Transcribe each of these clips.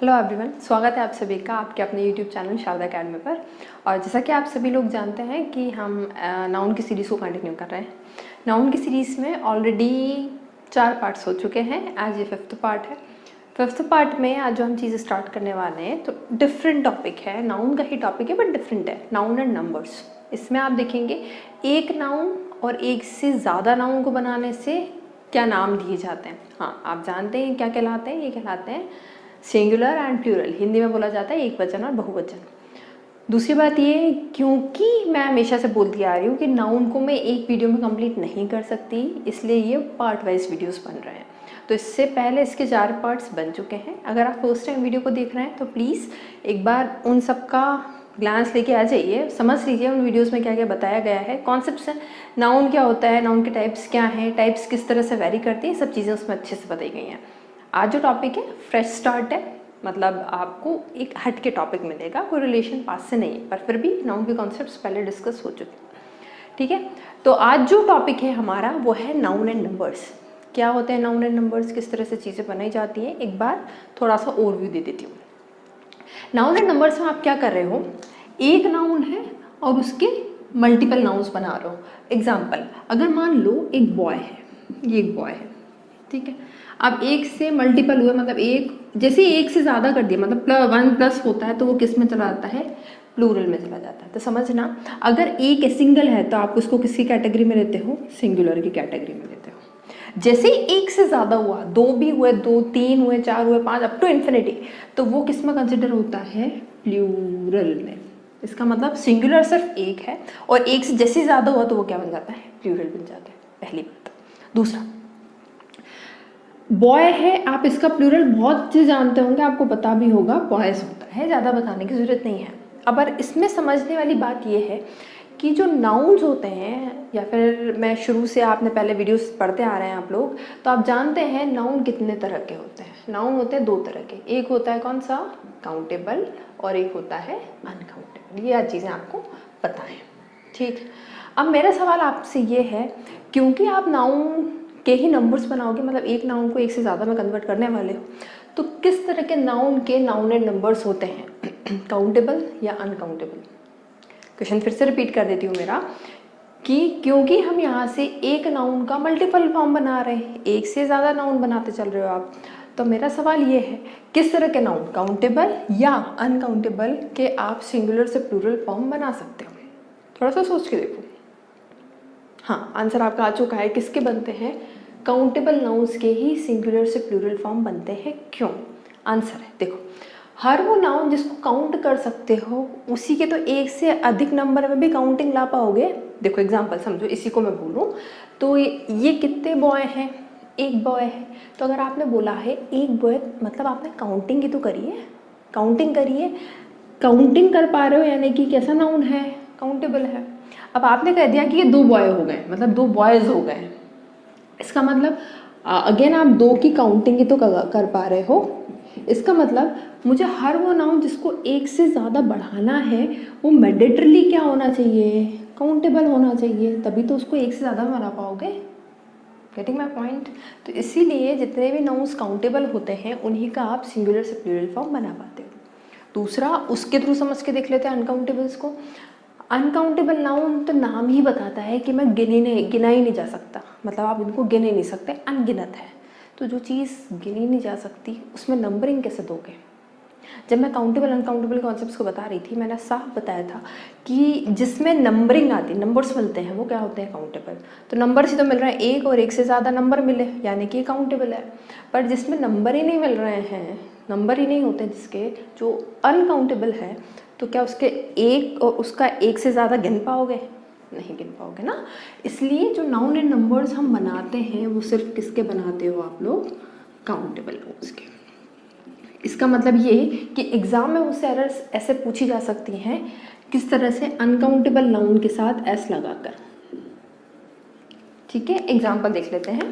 Hello everyone, स्वागत है आप सभी का आपके अपने यूट्यूब चैनल शारदा अकेडमी पर। और जैसा कि आप सभी लोग जानते हैं कि हम नाउन की सीरीज़ को कंटिन्यू कर रहे हैं। नाउन की सीरीज़ में ऑलरेडी 4 पार्ट्स हो चुके हैं, आज ये 5th पार्ट है। 5th पार्ट में आज जो हम चीज़ स्टार्ट करने वाले हैं तो डिफरेंट टॉपिक है, नाउन का ही टॉपिक है बट डिफरेंट है, नाउन एंड नंबर्स। इसमें आप देखेंगे एक नाउन और एक से ज़्यादा नाउन को बनाने से क्या नाम दिए जाते हैं। हाँ, आप जानते हैं क्या कहलाते हैं, ये कहलाते हैं सिंगुलर एंड प्लूरल। हिंदी में बोला जाता है एक वचन और बहुवचन। दूसरी बात ये, क्योंकि मैं हमेशा से बोलती आ रही हूँ कि नाउन को मैं एक वीडियो में कंप्लीट नहीं कर सकती, इसलिए ये पार्ट वाइज वीडियोस बन रहे हैं। तो इससे पहले इसके 4 पार्ट्स बन चुके हैं। अगर आप फर्स्ट टाइम वीडियो को देख रहे हैं तो प्लीज़ एक बार उन सब का ग्लांस लेके आ जाइए, समझ लीजिए उन वीडियोस में क्या क्या बताया गया है, कॉन्सेप्ट्स हैं, नाउन क्या होता है, नाउन के टाइप्स क्या हैं, टाइप्स किस तरह से वेरी करती हैं, सब चीज़ें उसमें अच्छे से बताई गई हैं। आज जो टॉपिक है फ्रेश स्टार्ट है, मतलब आपको एक हट के टॉपिक मिलेगा, कोई रिलेशन पास से नहीं है, पर फिर भी नाउन के कॉन्सेप्ट्स पहले डिस्कस हो चुके हैं। ठीक है, तो आज जो टॉपिक है हमारा वो है नाउन एंड नंबर्स। क्या होते हैं नाउन एंड नंबर्स, किस तरह से चीज़ें बनाई जाती हैं, एक बार थोड़ा सा ओवरव्यू दे देती हूँ। नाउन एंड नंबर्स में आप क्या कर रहे हो, एक नाउन है और उसके मल्टीपल नाउन्स बना रहे हो। एग्जाम्पल, अगर मान लो एक बॉय है, ये एक बॉय है, ठीक है। अब एक से मल्टीपल हुए, मतलब एक जैसे एक से ज़्यादा कर दिया, मतलब 1+ होता है तो वो किस में चला जाता है, प्लूरल में चला जाता है। तो समझना, अगर एक सिंगल है तो आप उसको किसकी कैटेगरी में लेते हो, सिंगुलर की कैटेगरी में लेते हो। जैसे ही एक से ज़्यादा हुआ, 2 भी हुए, 2, 3 हुए, 4 हुए, 5 अप टू इन्फिनिटी, तो वो किस में कंसिडर होता है, प्लूरल में। इसका मतलब सिंगुलर सिर्फ एक है और एक से जैसे ज़्यादा हुआ तो वो क्या बन जाता है, प्लूरल बन जाता है। पहली बात। दूसरा, बॉय है, आप इसका प्लूरल बहुत से जानते होंगे, आपको पता भी होगा, बॉयज़ होता है, ज़्यादा बताने की ज़रूरत नहीं है। अब इसमें समझने वाली बात यह है कि जो नाउन्स होते हैं, या फिर मैं शुरू से, आपने पहले वीडियोस पढ़ते आ रहे हैं आप लोग, तो आप जानते हैं नाउन कितने तरह के होते हैं। नाउन होते हैं 2 तरह के, एक होता है कौन सा, काउंटेबल, और एक होता है अनकाउंटेबल। ये चीज़ें आपको पता है, ठीक। अब मेरा सवाल आपसे ये है, क्योंकि आप नाउन के ही नंबर्स बनाओगे, मतलब एक नाउन को एक से ज़्यादा में कन्वर्ट करने वाले हो, तो किस तरह के नाउन एंड नंबर्स होते हैं, काउंटेबल या अनकाउंटेबल। क्वेश्चन फिर से रिपीट कर देती हूँ मेरा, कि क्योंकि हम यहाँ से एक नाउन का मल्टीपल फॉर्म बना रहे हैं, एक से ज़्यादा नाउन बनाते चल रहे हो आप, तो मेरा सवाल ये है, किस तरह के नाउन, काउंटेबल या अनकाउंटेबल के आप सिंगुलर से प्लूरल फॉर्म बना सकते हो। थोड़ा सा सोच के देखो। हाँ, आंसर आपका आ चुका है, किसके बनते हैं, काउंटेबल नाउन्स के ही सिंगुलर से प्लूरल फॉर्म बनते हैं। क्यों, आंसर है, देखो, हर वो नाउन जिसको काउंट कर सकते हो उसी के तो एक से अधिक नंबर में भी काउंटिंग ला पाओगे। देखो एग्जांपल समझो, इसी को मैं बोलूँ तो ये कितने बॉय हैं, एक बॉय है, तो अगर आपने बोला है एक बॉय, मतलब आपने काउंटिंग ही तो करी है, काउंटिंग करिए, काउंटिंग कर पा रहे हो, यानी कि कैसा नाउन है, काउंटेबल है। अब आपने कह दिया कि ये 2 बॉय हो गए, मतलब 2 बॉयज़ हो गए, इसका मतलब अगेन आप 2 की काउंटिंग ही तो कर पा रहे हो। इसका मतलब मुझे हर वो नाउन जिसको एक से ज़्यादा बढ़ाना है वो मैंडेटरली क्या होना चाहिए, काउंटेबल होना चाहिए, तभी तो उसको एक से ज़्यादा बना पाओगे। Getting my point. तो इसीलिए जितने भी नाउन्स काउंटेबल होते हैं उन्हीं का आप सिंगुलर से प्लूरल फॉर्म बना पाते हो। दूसरा, उसके थ्रू समझ के देख लेते हैं अनकाउंटेबल्स को। अनकाउंटेबल नाउन तो नाम ही बताता है कि मैं गिना ही नहीं जा सकता, मतलब आप इनको गिन ही नहीं सकते, अनगिनत है। तो जो चीज़ गिनी नहीं जा सकती उसमें नंबरिंग कैसे दोगे। जब मैं काउंटेबल अनकाउंटेबल कॉन्सेप्ट्स को बता रही थी, मैंने साफ बताया था कि जिसमें नंबरिंग आती, नंबर्स मिलते हैं, वो क्या होते हैं, काउंटेबल। तो नंबर ही तो मिल रहे हैं, एक और एक से ज़्यादा नंबर मिले यानी कि काउंटेबल है। पर जिसमें नंबर ही नहीं मिल रहे हैं, नंबर ही नहीं होते जिसके, जो अनकाउंटेबल है, तो क्या उसके एक और उसका एक से ज़्यादा गिन पाओगे, नहीं गिन पाओगे ना। इसलिए जो नाउन एंड नंबर्स हम बनाते हैं वो सिर्फ किसके बनाते हो आप लोग, काउंटेबल नाउन्स के। इसका मतलब ये कि एग्ज़ाम में उससे एरर्स ऐसे पूछी जा सकती हैं, किस तरह से, अनकाउंटेबल नाउन के साथ एस लगाकर। ठीक है, एग्जाम्पल देख लेते हैं,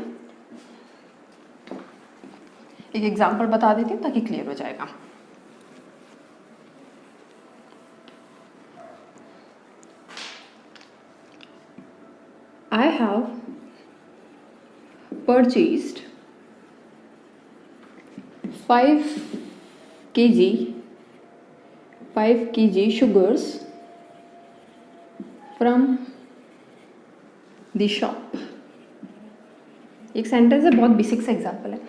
एक एग्जाम्पल बता देती हूँ ताकि क्लियर हो जाएगा। I have purchased 5 kg 5 kg sugars from the shop। एक सेंटेंस है, बहुत बेसिक सा एग्जाम्पल है।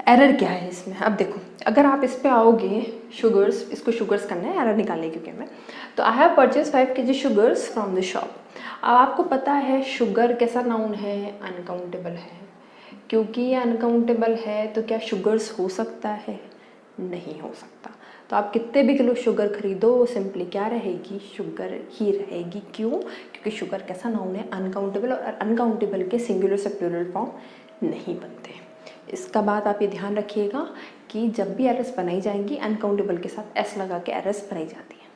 एरर क्या है इसमें? अब देखो, अगर आप इस पे आओगे शुगर्स, इसको शुगर्स करना है, एरर निकालने क्योंकि हमें, तो I have purchase 5 kg sugars from the shop. अब आपको पता है शुगर कैसा नाउन है? अनकाउंटेबल है। क्योंकि ये अनकाउंटेबल है तो क्या शुगर्स हो सकता है? नहीं हो सकता। तो आप कितने भी किलो शुगर खरीदो, वो सिंपली क्या रहेगी? शुगर ही रहेगी। क्यों? क्योंकि शुगर कैसा नाउन है? अनकाउंटेबल, और अनकाउंटेबल के सिंगुलर से प्लूरल फॉर्म नहीं बनते। इसका बात आप ये ध्यान रखिएगा कि जब भी एरर्स बनाई जाएंगी अनकाउंटेबल के साथ एस लगा के एरर्स बनाई जाती हैं।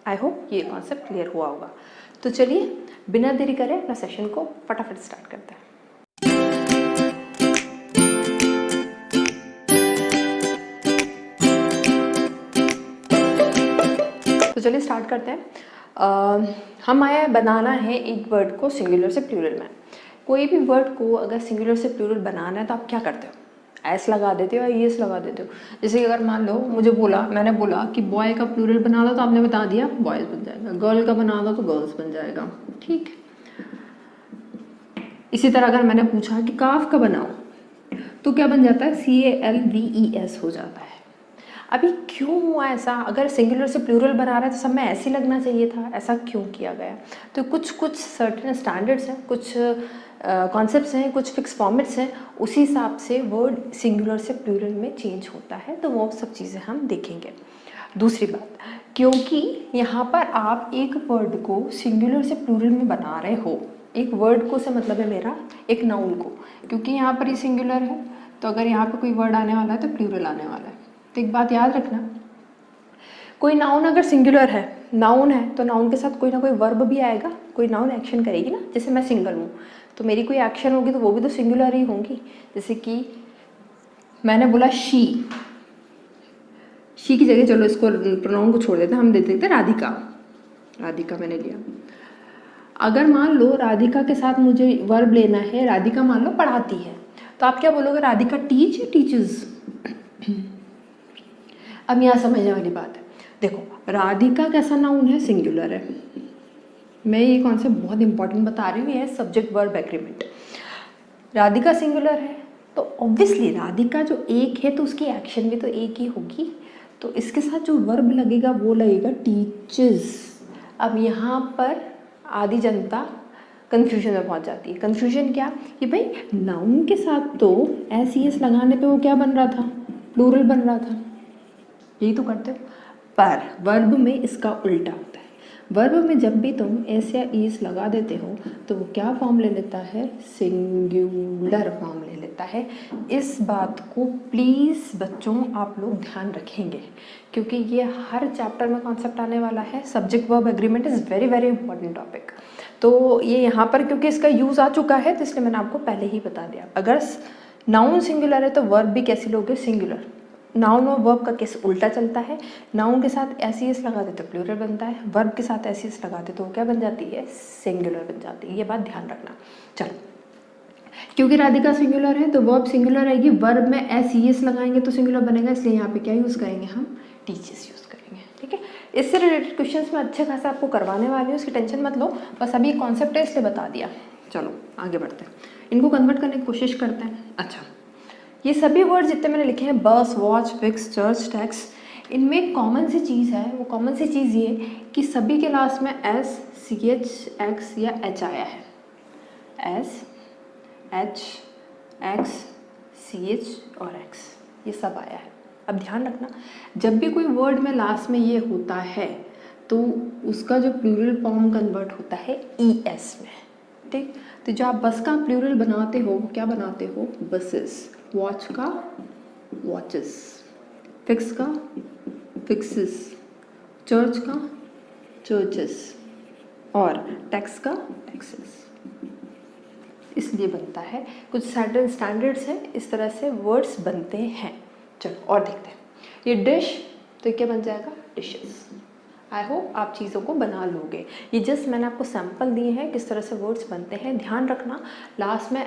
आई होप ये कॉन्सेप्ट क्लियर हुआ होगा। तो चलिए बिना देरी करे अपना सेशन को फटाफट स्टार्ट करते हैं। तो चलिए स्टार्ट करते हैं। हम आया बनाना है एक वर्ड को सिंगुलर से प्लूरल में। कोई भी वर्ड को अगर सिंगुलर से प्लूरल बनाना है तो आप क्या करते हो? एस लगा देते हो या ईएस लगा देते हो। जैसे कि अगर मान लो मैंने बोला कि बॉय का प्लूरल बना दो, तो आपने बता दिया बॉयज़ बन जाएगा। गर्ल का बना दो तो गर्ल्स बन जाएगा। ठीक। इसी तरह अगर मैंने पूछा कि काफ का बनाओ तो क्या बन जाता है? CALVES हो जाता है। अभी क्यों हुआ ऐसा? अगर सिंगुलर से प्लूरल बना रहा है तो सब में ऐसे ही लगना चाहिए था, ऐसा क्यों किया गया? तो कुछ सर्टेन स्टैंडर्ड्स हैं, कुछ कॉन्सेप्ट्स हैं, कुछ फिक्स फॉर्मेट्स हैं, उसी हिसाब से वर्ड सिंगुलर से प्लूरल में चेंज होता है। तो वो सब चीज़ें हम देखेंगे। दूसरी बात, क्योंकि यहाँ पर आप एक वर्ड को सिंगुलर से प्लूरल में बना रहे हो, एक वर्ड को से मतलब है मेरा एक नाउन को, क्योंकि यहाँ पर ये सिंगुलर है तो अगर यहाँ पर कोई वर्ड आने वाला है तो प्लूरल आने वाला है। तो एक बात याद रखना, कोई नाउन अगर सिंगुलर है, नाउन है, तो नाउन के साथ कोई ना कोई वर्ब भी आएगा, कोई नाउन एक्शन करेगी ना। जैसे मैं सिंगल हूँ तो मेरी कोई एक्शन होगी तो वो भी तो सिंगुलर ही होंगी। जैसे कि मैंने बोला शी की जगह चलो इसको प्रोनाउन को छोड़ देते हैं, हम दे देते राधिका। राधिका मैंने लिया। अगर मान लो राधिका के साथ मुझे वर्ब लेना है, राधिका मान लो पढ़ाती है, तो आप क्या बोलोगे? राधिका टीच या टीचर्स? अब यहाँ समझने वाली बात है। देखो, राधिका कैसा नाउन है? सिंगुलर है। मैं ये कॉन्सेप्ट बहुत इंपॉर्टेंट बता रही हूँ, ये है subject verb agreement. Radhika singular है तो ऑब्वियसली राधिका जो एक है तो उसकी एक्शन भी तो एक ही होगी, तो इसके साथ जो वर्ब लगेगा वो लगेगा टीचर्स। अब यहाँ पर आधी जनता कन्फ्यूजन में पहुँच जाती है। कन्फ्यूजन क्या कि भाई नाउन के साथ तो SES लगाने पे वो क्या बन रहा था? प्लूरल बन रहा था। यही तो करते हो, पर वर्ब में इसका उल्टा होता है। वर्ब में जब भी तुम एस या ईस लगा देते हो तो वो क्या फॉर्म ले लेता है? सिंगुलर फॉर्म ले लेता है। इस बात को प्लीज़ बच्चों आप लोग ध्यान रखेंगे, क्योंकि ये हर चैप्टर में कॉन्सेप्ट आने वाला है। Subject verb agreement is very very important topic. तो ये यहाँ पर क्योंकि इसका यूज़ आ चुका है तो इसलिए मैंने आपको पहले ही बता दिया। अगर नाउन सिंगुलर है तो वर्ब भी कैसी लोगे? सिंगुलर। नाउन और वर्ब का केस उल्टा चलता है। नाउन के साथ SES लगा देते तो प्लूरल बनता है, वर्ब के साथ SES लगा देते तो वो क्या बन जाती है? सिंगुलर बन जाती है। ये बात ध्यान रखना। चलो, क्योंकि राधिका सिंगुलर है तो वर्ब सिंगुलर आएगी, वर्ब में SES लगाएंगे तो सिंगुलर बनेगा, इसलिए यहाँ पे क्या यूज़ करेंगे? हम टीचर्स यूज़ करेंगे। ठीक है, इससे रिलेटेड क्वेश्चंस में अच्छे खासा आपको करवाने वाली हूँ, उसकी टेंशन मत लो। बस अभी कॉन्सेप्ट है इसलिए बता दिया। चलो आगे बढ़ते हैं, इनको कन्वर्ट करने की कोशिश करते हैं। अच्छा, ये सभी वर्ड जितने मैंने लिखे हैं, बस, वॉच, फिक्स, चर्च, टैक्स, इनमें एक कॉमन सी चीज़ है। वो कॉमन सी चीज़ ये कि सभी के लास्ट में S, CH, X या H आया है। S, H, X, CH और X, ये सब आया है। अब ध्यान रखना, जब भी कोई वर्ड में लास्ट में ये होता है तो उसका जो प्लूरल फॉर्म कन्वर्ट होता है ES में। ठीक, तो जो आप बस का प्लूरल बनाते हो वो क्या बनाते हो? बसेस। वॉच का वॉचेस, फिक्स का फिक्सेस, चर्च का चर्चेस और टैक्स का टैक्सेस। इसलिए बनता है, कुछ सर्टेन स्टैंडर्ड्स हैं, इस तरह से वर्ड्स बनते हैं। चलो और देखते हैं। ये डिश, तो क्या बन जाएगा? डिशेस। आई होप आप चीज़ों को बना लोगे। ये जस्ट मैंने आपको सैम्पल दिए हैं किस तरह से वर्ड्स बनते हैं। ध्यान रखना, लास्ट में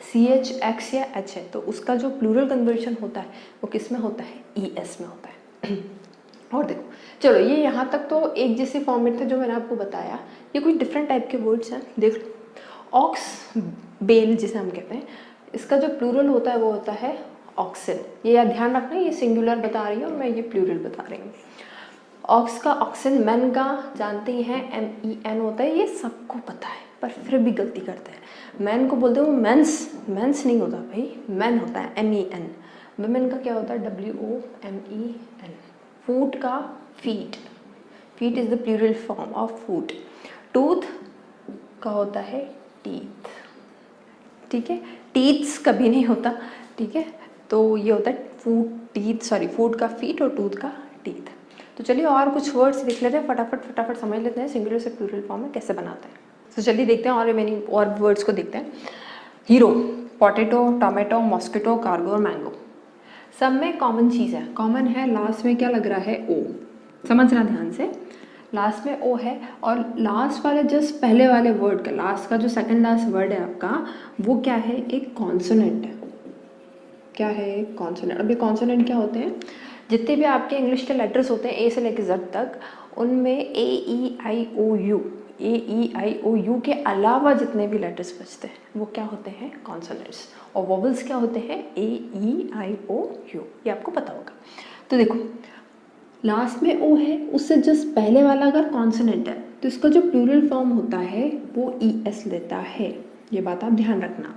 CH X या H है तो उसका जो प्लूरल कन्वर्जन होता है वो किस में होता है, ES में होता है। और देखो चलो ये यहाँ तक तो एक जैसे फॉर्मेट थे जो मैंने आपको बताया, ये कुछ डिफरेंट टाइप के वर्ड्स हैं। देख लो ऑक्स बेल जिसे हम कहते हैं, इसका जो प्लूरल होता है वो होता है ऑक्सिन। ये याद ध्यान रखना, ये सिंगुलर बता रही हूँ और मैं ये प्लूरल बता रही हूँ। ऑक्स का ऑक्सिन, मैन का जानते ही हैं MEN होता है, ये सबको पता है पर फिर भी गलती करते हैं। मैन को बोलते हो मेंस, मेंस नहीं होता भाई, मैन होता है MEN। वुमेन का क्या होता है WOMEN। फूट का feet, feet is the plural form of foot. Tooth का होता है टीथ, ठीक है, टीथ्स कभी नहीं होता, ठीक है, तो ये होता है फूट टीथ, सॉरी फूट का फीट और टूथ का टीथ। तो चलिए और कुछ वर्ड्स लिख लेते हैं, फटाफट समझ लेते हैं सिंगुलर से प्लूरल फॉर्म में कैसे बनाते हैं। तो चलिए देखते हैं और रिमेनिंग और वर्ड्स को देखते हैं। Hero, potato, tomato, mosquito, cargo और मैंगो। सब में कॉमन चीज़ है, कॉमन है, लास्ट में क्या लग रहा है ओ, समझना ध्यान से, लास्ट में ओ है और लास्ट वाले जस्ट पहले वाले वर्ड का लास्ट का जो सेकंड लास्ट वर्ड है आपका वो क्या है, एक कॉन्सोनेंट है। क्या है, कॉन्सोनेंट। अब ये कॉन्सोनेंट क्या होते हैं, जितने भी आपके इंग्लिश के लेटर्स होते हैं ए से लेकर जेड तक, उनमें AEIOU के अलावा जितने भी लेटर्स बचते हैं वो क्या होते हैं, कॉन्सोनेंट्स। और वोवेल्स क्या होते हैं, AEIOU, ये आपको पता होगा। तो देखो लास्ट में ओ है, उससे जस्ट पहले वाला अगर कॉन्सोनेंट है तो इसका जो प्लूरल फॉर्म होता है वो ES लेता है। ये बात आप ध्यान रखना,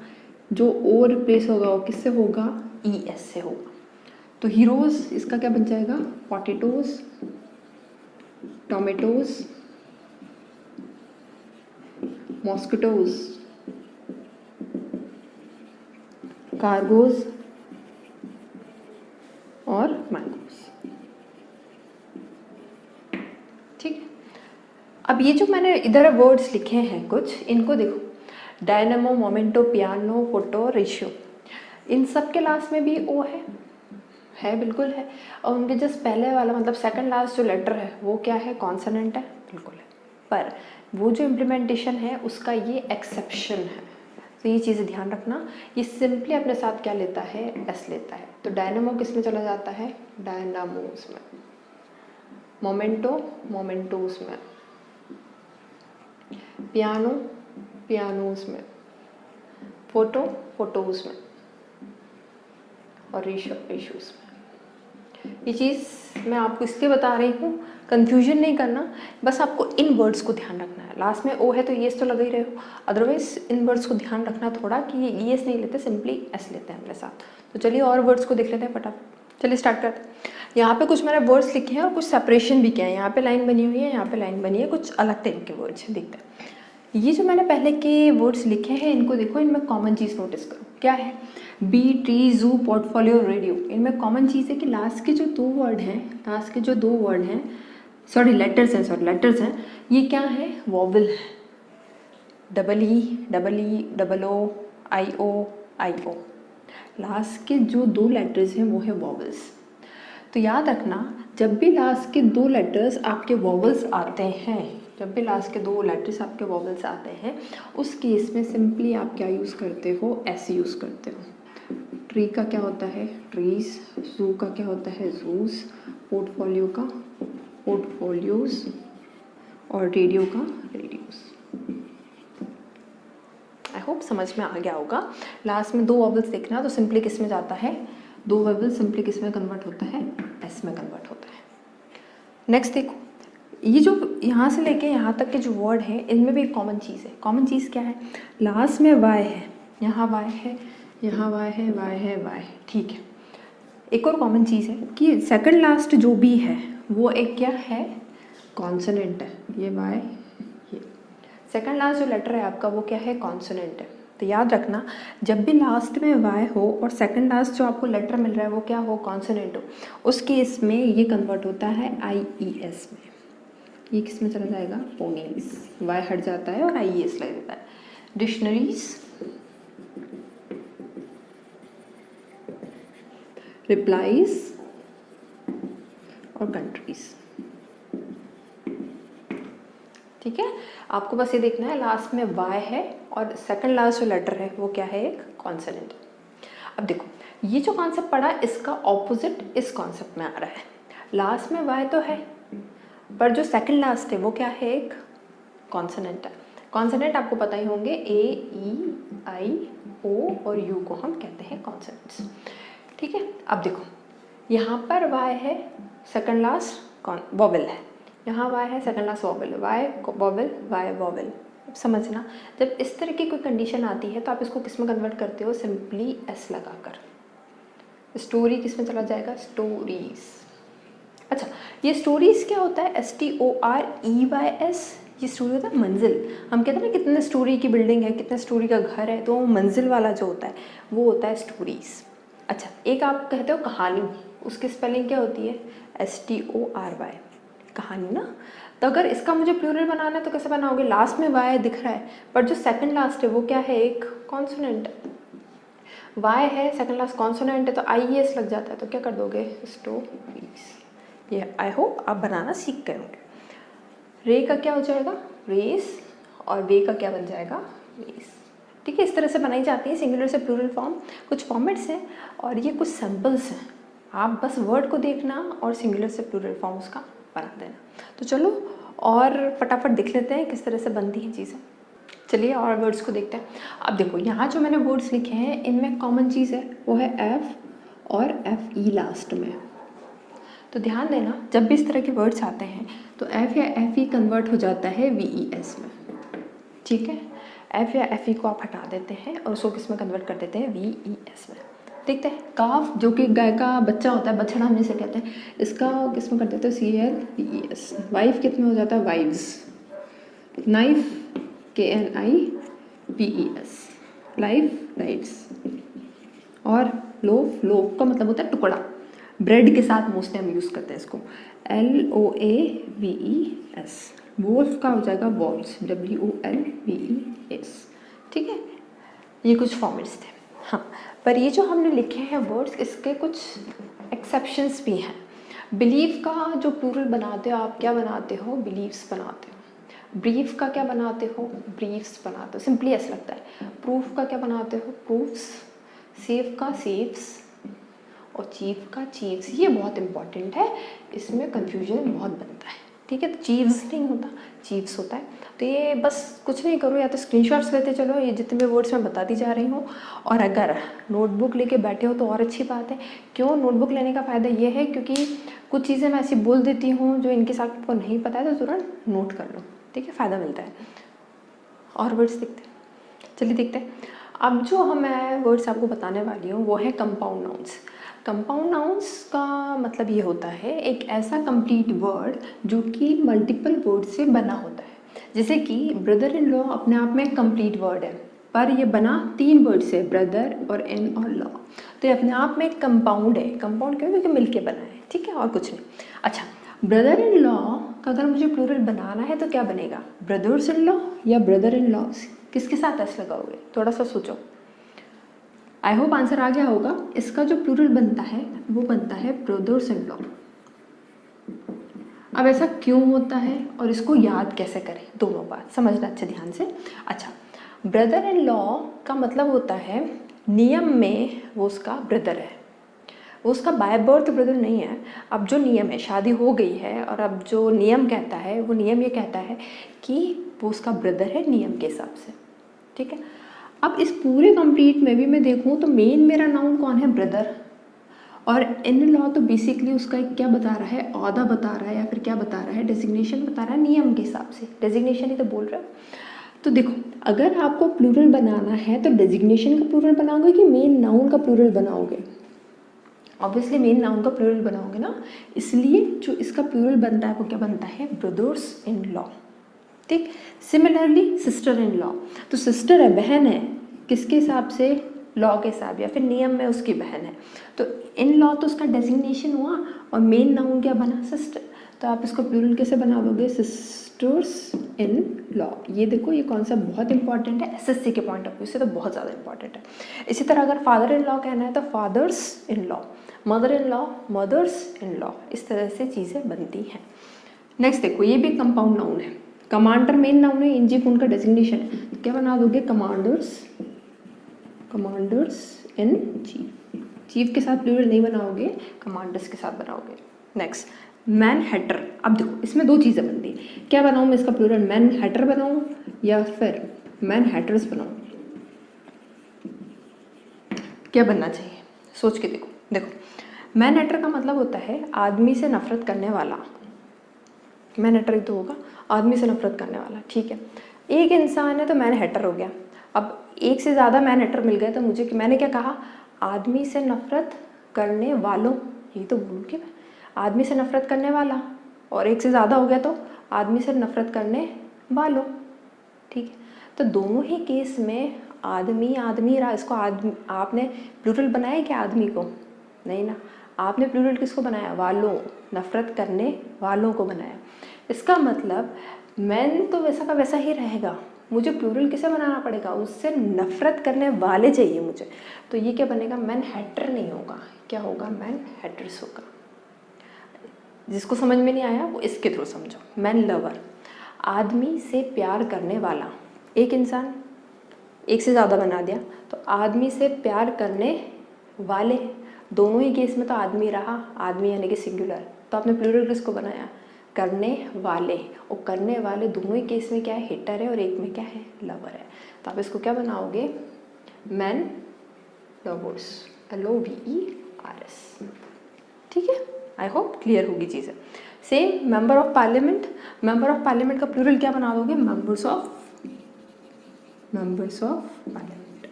जो ओ रिप्लेस होगा वो किससे होगा, ES से होगा। तो हीरोज इसका क्या बन जाएगा, पोटैटोज, टोमेटोज, मॉस्किटोज, कार्गोज और मैंगोज, ठीक है। अब ये जो मैंने इधर वर्ड्स लिखे हैं कुछ, इनको देखो, dynamo, momento, piano, photo, ratio, इन सब के लास्ट में भी ओ है बिल्कुल है। और उनके जस्ट पहले वाला मतलब सेकंड लास्ट जो लेटर है वो क्या है, कॉन्सोनेंट है, बिल्कुल है। पर वो जो इम्प्लीमेंटेशन है उसका ये एक्सेप्शन है, तो ये चीज़ें ध्यान रखना। ये सिंपली अपने साथ क्या लेता है, एस लेता है। तो डायनामो किस में चला जाता है, डायनामोस में, मोमेंटो मोमेंटोस में, पियानो पियानोस में, फोटो फोटोस में और रेशियोस में। ये चीज़ मैं आपको इसलिए बता रही हूँ, कंफ्यूजन नहीं करना, बस आपको इन वर्ड्स को ध्यान रखना है। लास्ट में ओ है तो येस तो लगा ही रहे हो, अदरवाइज इन वर्ड्स को ध्यान रखना थोड़ा कि ये येस नहीं लेते, सिंपली एस लेते हैं अपने साथ। तो चलिए और वर्ड्स को देख लेते हैं फटाफट, चलिए स्टार्ट करते हैं। यहाँ पे कुछ मैंने वर्ड्स लिखे हैं और कुछ सेपरेशन भी किया है, यहाँ पे लाइन बनी हुई है, यहाँ पे लाइन बनी है, कुछ अलग टाइप के वर्ड्स हैं, देखते हैं। ये जो मैंने पहले के वर्ड्स लिखे हैं इनको देखो, इनमें कॉमन चीज़ नोटिस करो, क्या है, बी, ट्री, जू, पोर्टफोलियो, रेडियो। इनमें कॉमन चीज़ है कि लास्ट के जो दो वर्ड हैं, लेटर्स हैं, ये क्या है, वॉवल है, EE, IO। लास्ट के जो दो लेटर्स हैं वो है वॉवल्स। तो याद रखना, जब भी लास्ट के दो लेटर्स आपके वॉवल्स आते हैं, उस केस में सिंपली आप क्या यूज़ करते हो, एस यूज़ करते हो। ट्री का क्या होता है, ट्रीज, जू का क्या होता है, जूस, पोर्टफोलियो का पोर्टफोलियोज और रेडियो का रेडियोस। आई होप समझ में आ गया होगा। लास्ट में दो वॉवल्स देखना, तो सिंपली किस में जाता है, दो वॉवल्स सिंपली किस में कन्वर्ट होता है, एस में कन्वर्ट होता है। नेक्स्ट देखो, ये जो यहाँ से लेके यहाँ तक के जो वर्ड हैं इनमें भी एक कॉमन चीज़ है। कॉमन चीज़ क्या है, लास्ट में वाई है, यहाँ वाई है, यहाँ वाई है, ठीक है। एक और कॉमन चीज़ है कि सेकंड लास्ट जो भी है वो एक क्या है, कॉन्सोनेंट है। ये वाई, ये सेकंड लास्ट जो लेटर है आपका वो क्या है, कॉन्सोनेंट है। तो याद रखना, जब भी लास्ट में वाई हो और सेकंड लास्ट जो आपको लेटर मिल रहा है वो क्या हो, कॉन्सोनेंट हो, उस केस में ये कन्वर्ट होता है IES में। ये किस में चला जाएगा, फोनीम्स, वाई हट जाता है और IES लग जाता है। डिक्शनरीज, रिप्लाईज और कंट्रीज, ठीक है। आपको बस ये देखना है, लास्ट में वाई है और सेकंड लास्ट जो लेटर है वो क्या है, एक कॉन्सोनेंट। अब देखो ये जो कॉन्सेप्ट पढ़ा इसका ऑपोजिट इस कॉन्सेप्ट में आ रहा है। लास्ट में वाई तो है पर जो सेकंड लास्ट है वो क्या है, एक कॉन्सोनेंट है। कॉन्सोनेंट आपको पता ही होंगे, ए ई आई ओ और यू को हम कहते हैं कॉन्सोनेंट्स। ठीक है, अब देखो यहाँ पर वाई है सेकंड लास्ट वॉवेल है, यहाँ वाई है second last vowel, Y vowel Y vowel. समझना जब इस तरह की कोई कंडीशन आती है तो आप इसको किस में कन्वर्ट करते हो, सिंपली एस लगाकर। स्टोरी किस में चला जाएगा, स्टोरीज। अच्छा ये स्टोरीज क्या होता है, STOREYS, ये स्टोरी होता है मंजिल। हम कहते हैं ना कितने स्टोरी की बिल्डिंग है, कितने स्टोरी का घर है, तो वो मंजिल वाला जो होता है वो होता है स्टोरीज। अच्छा एक आप कहते हो कहानी, उसकी स्पेलिंग क्या होती है, STORY, कहानी ना। तो अगर इसका मुझे प्लूरल बनाना है तो कैसे बनाओगे, लास्ट में वाई दिख रहा है पर जो सेकंड लास्ट है वो क्या है, एक कॉन्सोनेंट है। वाई है सेकंड लास्ट कॉन्सोनेंट है तो IES लग जाता है, तो क्या कर दोगे, स्टोरीज। ये आई होप आप बनाना सीख गए होंगे। रे का क्या हो जाएगा, रेस, और वे का क्या बन जाएगा, रेस। ठीक है, इस तरह से बनाई जाती है सिंगुलर से प्लूरल फॉर्म। कुछ फॉर्मेट्स हैं और ये कुछ सैम्पल्स हैं, आप बस वर्ड को देखना और सिंगुलर से प्लूरल फॉर्म उसका बना देना। तो चलो और फटाफट देख लेते हैं किस तरह से बनती हैं चीज़ें। चलिए और वर्ड्स को देखते हैं। अब देखो यहाँ जो मैंने वर्ड्स लिखे हैं इनमें कॉमन चीज़ है वो है F और FE लास्ट में। तो ध्यान देना जब भी इस तरह के वर्ड्स आते हैं तो F या FE कन्वर्ट हो जाता है VES में। ठीक है, F या FE को आप हटा देते हैं और उसको किस में कन्वर्ट कर देते हैं, VES में। देखते हैं काफ जो कि गाय का बच्चा होता है, बछड़ा हम जिसे कहते हैं, इसका किस में कर देते हैं, CLVES। वाइफ किस में हो जाता है, wives. Knife KNIVES, life rights. और लोफ, लोफ का मतलब होता है टुकड़ा, ब्रेड के साथ मोस्टली हम यूज़ करते हैं इसको, LOAVES। वोल्फ का हो जाएगा वॉल्स, WOLVES। ठीक है, ये कुछ फॉर्मेट्स थे। हाँ पर ये जो हमने लिखे हैं वर्ड्स इसके कुछ एक्सेप्शंस भी हैं। बिलीव का जो प्लूरल बनाते हो आप क्या बनाते हो, बिलीव्स बनाते हो। ब्रीफ का क्या बनाते हो, ब्रीफ्स बनाते हो, सिंपली ऐसा लगता है। प्रूफ का क्या बनाते हो, प्रूफ्स। सेफ का सेव्स और चीफ का चीव्स। ये बहुत इंपॉर्टेंट है, इसमें कन्फ्यूजन बहुत बनता है। ठीक है, तो चीव्स नहीं होता, चीव्स होता है। तो ये बस कुछ नहीं करो, या तो स्क्रीनशॉट्स लेते चलो, ये जितने भी वर्ड्स मैं बताती जा रही हूँ। और अगर नोटबुक लेके बैठे हो तो और अच्छी बात है। क्यों नोटबुक लेने का फ़ायदा ये है क्योंकि कुछ चीज़ें मैं ऐसी बोल देती हूँ जो इनके साथ आपको नहीं पता है तो तुरंत नोट कर लो। ठीक है, फ़ायदा मिलता है। और वर्ड्स देखते हैं, चलिए देखते हैं। अब जो मैं वर्ड्स आपको बताने वाली हूँ वो है कंपाउंड नाउन्स। कंपाउंड नाउन्स का मतलब ये होता है एक ऐसा कंप्लीट वर्ड जो कि मल्टीपल वर्ड से बना होता है। जैसे कि ब्रदर इन लॉ अपने आप में कंप्लीट वर्ड है पर ये बना 3 वर्ड से, ब्रदर और इन और लॉ। तो ये अपने आप में एक कंपाउंड है। कंपाउंड क्यों, क्योंकि मिलके बना है। ठीक है, और कुछ नहीं। अच्छा ब्रदर इन लॉ का अगर मुझे प्लूरल बनाना है तो क्या बनेगा, ब्रदर्स इन लॉ या ब्रदर इन लॉज। किसके साथ एस लगाओगे, थोड़ा सा सोचो। आई होप आंसर आ गया होगा। इसका जो प्लूरल बनता है वो बनता है ब्रदर्स इन लॉ। अब ऐसा क्यों होता है और इसको याद कैसे करें, दोनों बात समझना अच्छे ध्यान से। अच्छा ब्रदर इन लॉ का मतलब होता है नियम में वो उसका ब्रदर है, वो उसका बाय बर्थ ब्रदर नहीं है। अब जो नियम है, शादी हो गई है और अब जो नियम कहता है वो नियम ये कहता है कि वो उसका ब्रदर है नियम के हिसाब से। ठीक है, अब इस पूरे कंप्लीट में भी मैं देखूँ तो मेन मेरा नाउन कौन है, ब्रदर। और इन लॉ तो बेसिकली उसका एक क्या बता रहा है, औहदा बता रहा है या फिर क्या बता रहा है, डेजिग्नेशन बता रहा है नियम के हिसाब से। डेजिग्नेशन ही तो बोल रहा है। तो देखो अगर आपको प्लूरल बनाना है तो डेजिग्नेशन का प्लूरल बनाओगे कि मेन नाउन का प्लूरल बनाओगे, ऑब्वियसली मेन नाउन का प्लूरल बनाओगे ना। इसलिए जो इसका प्लूरल बनता है वो क्या बनता है, ब्रदर्स इन लॉ। ठीक, सिमिलरली सिस्टर इन लॉ, तो सिस्टर है, बहन है, किसके हिसाब से, लॉ के हिसाब या फिर नियम में उसकी बहन है। तो इन लॉ तो उसका डेजिग्नेशन हुआ और मेन नाउन क्या बना, सिस्टर। तो आप इसको प्लूरल कैसे बना लोगे, सिस्टर्स इन लॉ। ये देखो ये कॉन्सेप्ट बहुत इंपॉर्टेंट है SSC के पॉइंट ऑफ व्यू से, तो बहुत ज़्यादा इंपॉर्टेंट है। इसी तरह अगर फादर इन लॉ कहना है तो fathers in law, mother in law, mothers in law. इस तरह से चीज़ें बनती हैं। नेक्स्ट देखो ये भी कंपाउंड नाउन है। कमांडर मेन नाउन है, इंजी उनका डेजिग्नेशन है, तो क्या बना दोगे, commanders commanders in chief, chief के साथ प्लूरल नहीं बनाओगे, कमांडर्स के साथ बनाओगे। Next, man Hatter. अब देखो इसमें दो चीज़ें बनती हैं, क्या बनाऊँ मैं इसका प्लूरल, मैन हैटर बनाऊँ या फिर मैन हैटर्स बनाऊँ, क्या बनना चाहिए, सोच के देखो। देखो मैन हैटर का मतलब होता है आदमी से नफरत करने वाला, मैन हैटर ही तो होगा, आदमी से नफरत करने वाला, ठीक है। एक इंसान है तो मैन हैटर हो गया। अब एक से ज़्यादा मैन हैटर मिल गए तो मुझे, मैंने क्या कहा, आदमी से नफरत करने वालों, यही तो बोलूँ कि मैं, आदमी से नफरत करने वाला, और एक से ज़्यादा हो गया तो आदमी से नफरत करने वालों, ठीक है। तो दोनों ही केस में आदमी आदमी रहा, इसको आदमी, आपने प्लूरल बनाया क्या आदमी को, नहीं ना, आपने प्लूरल किसको बनाया, वालों, नफरत करने वालों को बनाया। इसका मतलब मैन तो वैसा का वैसा ही रहेगा, मुझे प्लूरल किसे बनाना पड़ेगा, उससे नफरत करने वाले चाहिए मुझे। तो ये क्या बनेगा, मैन हैटर नहीं होगा, क्या होगा, मैन हैटर्स होगा। जिसको समझ में नहीं आया वो इसके थ्रू समझो। मैन लवर, आदमी से प्यार करने वाला, एक इंसान, एक से ज़्यादा बना दिया तो आदमी से प्यार करने वाले, दोनों ही केस में तो आदमी रहा, आदमी यानी कि सिंगुलर, तो आपने प्लूरल किसको बनाया, करने वाले, और करने वाले दोनों ही केस में क्या है, हेटर है, और एक में क्या है, लवर है। तो आप इसको क्या बनाओगे, मैन लवर्स, LOVERS, ठीक है। आई होप क्लियर होगी चीज़ें। Same member of parliament, member of parliament का प्लूरल क्या बना दोगे, मेंबर्स ऑफ पार्लियामेंट,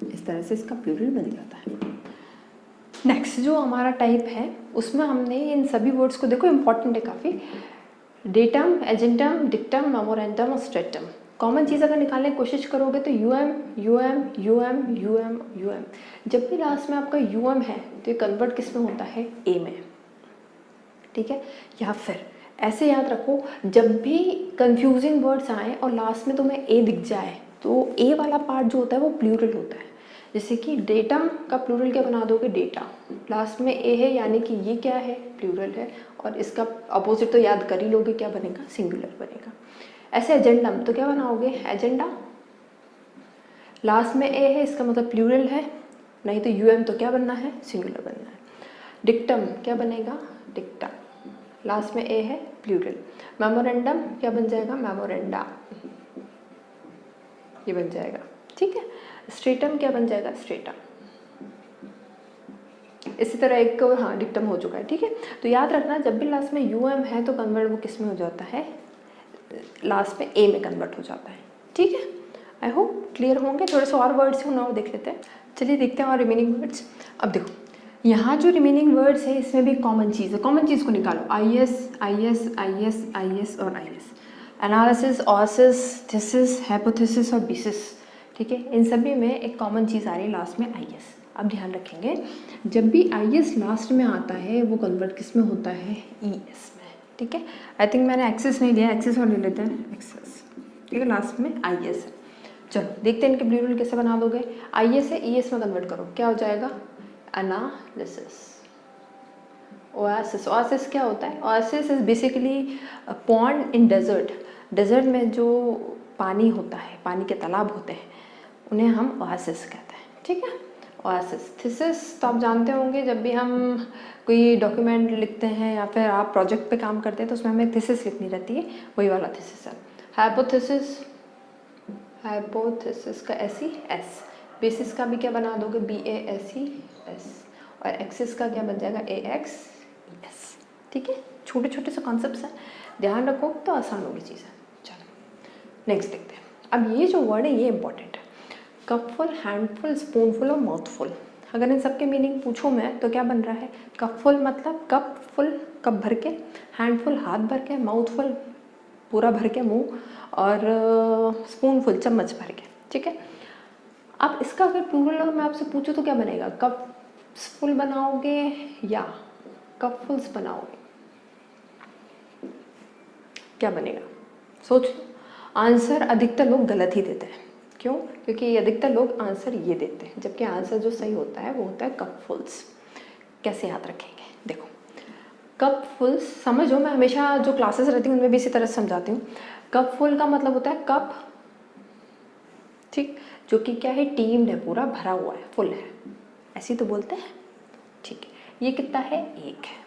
इस तरह से इसका प्लूरल बन जाता है। नेक्स्ट जो हमारा टाइप है उसमें हमने इन सभी वर्ड्स को, देखो इंपॉर्टेंट है काफ़ी, डेटम, एजेंडम, डिक्टम, मेमोरेंडम और स्ट्रेटम। कॉमन चीज़ अगर निकालने की कोशिश करोगे तो UM UM UM UM UM, जब भी लास्ट में आपका यूएम है तो ये कन्वर्ट किस में होता है, ए में, ठीक है। या फिर ऐसे याद रखो, जब भी कंफ्यूजिंग वर्ड्स आए और लास्ट में तुम्हें ए दिख जाए तो ए वाला पार्ट जो होता है वो प्लूरल होता है। जैसे कि डेटा का प्लूरल क्या बना दोगे, डेटा, लास्ट में ए है यानी कि ये क्या है, प्लूरल है, और इसका अपोजिट तो याद कर ही लोगे, क्या बनेगा, सिंगुलर बनेगा। ऐसे एजेंडम तो क्या बनाओगे, एजेंडा, लास्ट में ए है इसका मतलब प्लूरल है, नहीं तो यूएम तो क्या बनना है, सिंगुलर बनना है। डिक्टम क्या बनेगा, डिक्टा, लास्ट में ए है, प्लूरल। मेमोरेंडम क्या बन जाएगा, मेमोरेंडा, ये बन जाएगा, ठीक है। स्ट्रेटम क्या बन जाएगा, स्ट्रेटम। इसी तरह एक, हाँ डिक्टम हो चुका है, ठीक है। तो याद रखना जब भी लास्ट में यूएम है तो कन्वर्ट वो किस में हो जाता है, लास्ट में ए में कन्वर्ट हो जाता है, ठीक है। आई होप क्लियर होंगे। थोड़े से और वर्ड्स और देख लेते हैं, चलिए देखते हैं और रिमेनिंग वर्ड्स। अब देखो यहाँ जो रिमेनिंग वर्ड्स है इसमें भी कॉमन चीज़ है, कॉमन चीज़ को निकालो, IS IS IS IS और IS, analysis, oasis, thesis, hypothesis और बीसिस, ठीक है। इन सभी में एक कॉमन चीज़ आ रही है लास्ट में, IS। अब ध्यान रखेंगे जब भी IS लास्ट में आता है वो कन्वर्ट किस में होता है, ES में, ठीक है। आई थिंक मैंने एक्सेस नहीं लिया, एक्सेस और ले लेते हैं, एक्सेस, ठीक है, लास्ट में IS है। चलो देखते हैं इनके प्लूरल कैसे बना दोगे, IS है ES में कन्वर्ट करो, क्या हो जाएगा, एनालिसिस। ओएसिस, ओएसिस क्या होता है, oasis is basically pond in desert, desert में जो पानी होता है, पानी के तालाब होते हैं उन्हें हम ओएसिस कहते हैं, ठीक है। ओएसिस, थीसिस तो आप जानते होंगे, जब भी हम कोई डॉक्यूमेंट लिखते हैं या फिर आप प्रोजेक्ट पे काम करते हैं तो उसमें हमें थीसिस लिखनी रहती है, वही वाला थीसिस है। हाइपोथेसिस, हाइपोथेसिस का SES, बेसिस का भी क्या बना दोगे, BASES, और एक्सिस का क्या बन जाएगा, AXES, ठीक है। छोटे छोटे से कॉन्सेप्ट्स हैं, ध्यान रखो तो आसान होगी चीज़ें। चलो नेक्स्ट देखते हैं। अब ये जो वर्ड है ये इंपॉर्टेंट है, कपफुल, हैंडफुल, स्पूनफुल और माउथफुल। अगर इन सब के मीनिंग पूछूँ मैं तो क्या बन रहा है, कपफुल मतलब कप फुल, कप भर के, हैंडफुल हाथ भर के, माउथफुल पूरा भर के मुंह, और स्पूनफुल चम्मच भर के, ठीक है। अब इसका अगर प्लूरल मैं आपसे पूछूँ तो क्या बनेगा, कप फुल बनाओगे या कप फुल्स बनाओगे, क्या बनेगा, सोच लो। आंसर अधिकतर लोग गलत ही देते हैं, क्यों, क्योंकि अधिकतर लोग आंसर ये देते हैं, जबकि आंसर जो सही होता है वो होता है कप फुल्स। कैसे याद रखेंगे, देखो कप फुल्स समझो, मैं हमेशा जो क्लासेस रहती हैं उनमें भी इसी तरह से समझाती हूँ। कप फुल का मतलब होता है कप, ठीक, जो कि क्या है, टीम्ड है, पूरा भरा हुआ है, फुल है, ऐसे तो बोलते हैं। ठीक है, ये कितना है, एक है।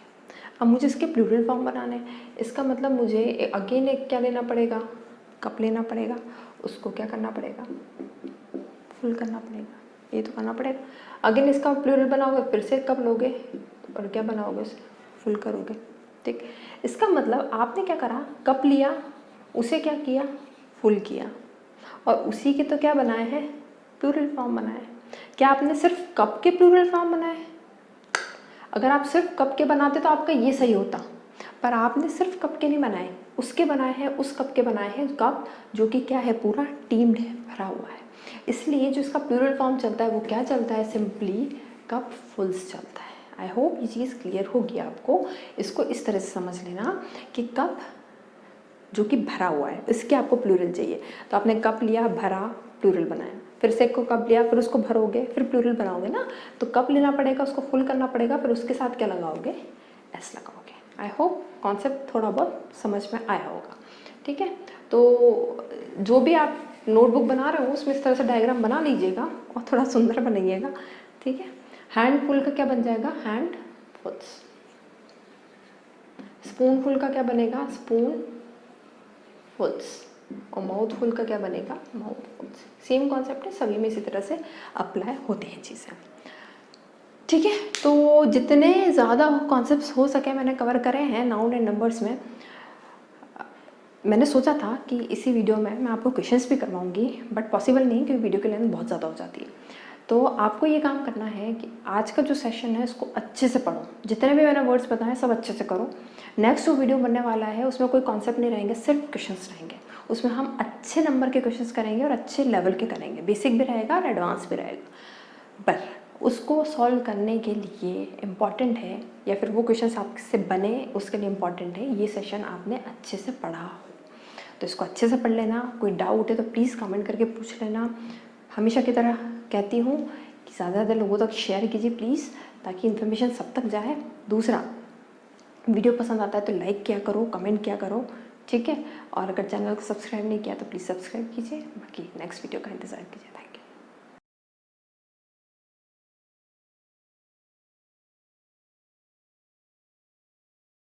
अब मुझे इसके प्लूरल फॉर्म बनाने हैं, इसका मतलब मुझे अगेन एक क्या लेना पड़ेगा, कप लेना पड़ेगा, उसको क्या करना पड़ेगा, फुल करना पड़ेगा, ये तो करना पड़ेगा। अगेन इसका प्लूरल बनाओगे, फिर से कप लोगे और क्या बनाओगे, फुल करोगे। ठीक, इसका मतलब आपने क्या करा, कप लिया, उसे क्या किया, फुल किया, और उसी के तो क्या बनाए हैं, प्लूरल फॉर्म बनाए। क्या आपने सिर्फ कप के प्लूरल फॉर्म बनाए? अगर आप सिर्फ कप के बनाते तो आपका ये सही होता, पर आपने सिर्फ कप के नहीं बनाए, उसके बनाए हैं, उस कप के बनाए हैं, कप जो कि क्या है, पूरा टीम्ड है, भरा हुआ है। इसलिए जो इसका प्लूरल फॉर्म चलता है वो क्या चलता है, सिंपली कप फुल्स चलता है। आई होप ये चीज़ क्लियर होगी आपको। इसको इस तरह से समझ लेना कि कप जो कि भरा हुआ है, इसके आपको प्लूरल चाहिए, तो आपने कप लिया, भरा, प्लूरल बनाया, फिर से एक को कप लिया, फिर उसको भरोगे, फिर प्लूरल बनाओगे ना, तो कप लेना पड़ेगा, उसको फुल करना पड़ेगा, फिर उसके साथ क्या लगाओगे, एस लगाओगे। आई होप कॉन्सेप्ट थोड़ा बहुत समझ में आया होगा। ठीक है, तो जो भी आप नोटबुक बना रहे हो उसमें इस तरह से डायग्राम बना लीजिएगा और थोड़ा सुंदर बनाइएगा। ठीक है, हैंड फुल का क्या बन जाएगा, हैंड फुल्स। स्पून फुल का क्या बनेगा, स्पून फुल्स। और माउथ फुल का क्या बनेगा, माउथ फुल्स। सेम कॉन्सेप्ट है, सभी में इसी तरह से अप्लाई होते हैं चीज़ें। ठीक है, तो जितने ज़्यादा कॉन्सेप्ट्स हो सके मैंने कवर करे हैं नाउन एंड नंबर्स में। मैंने सोचा था कि इसी वीडियो में मैं आपको क्वेश्चंस भी करवाऊंगी, बट पॉसिबल नहीं क्योंकि वीडियो की लेंथ बहुत ज़्यादा हो जाती है। तो आपको ये काम करना है कि आज का जो सेशन है इसको अच्छे से पढ़ो, जितने भी मैंने वर्ड्स बताए सब अच्छे से करो। नेक्स्ट जो वीडियो बनने वाला है उसमें कोई कॉन्सेप्ट नहीं रहेंगे, सिर्फ क्वेश्चंस रहेंगे। उसमें हम अच्छे नंबर के क्वेश्चंस करेंगे और अच्छे लेवल के करेंगे, बेसिक भी रहेगा और एडवांस भी रहेगा। पर उसको सॉल्व करने के लिए इम्पॉर्टेंट है, या फिर वो क्वेश्चंस आपसे बने उसके लिए इम्पॉर्टेंट है ये सेशन आपने अच्छे से पढ़ा हो। तो इसको अच्छे से पढ़ लेना। कोई डाउट है तो प्लीज़ कमेंट करके पूछ लेना। हमेशा की तरह कहती हूँ कि ज़्यादा से ज़्यादा लोगों तक शेयर कीजिए प्लीज़, ताकि इन्फॉर्मेशन सब तक जाए। दूसरा, वीडियो पसंद आता है तो लाइक किया करो, कमेंट किया करो, ठीक है। और अगर चैनल को सब्सक्राइब नहीं किया तो प्लीज़ सब्सक्राइब कीजिए। बाकी नेक्स्ट वीडियो का इंतज़ार कीजिए।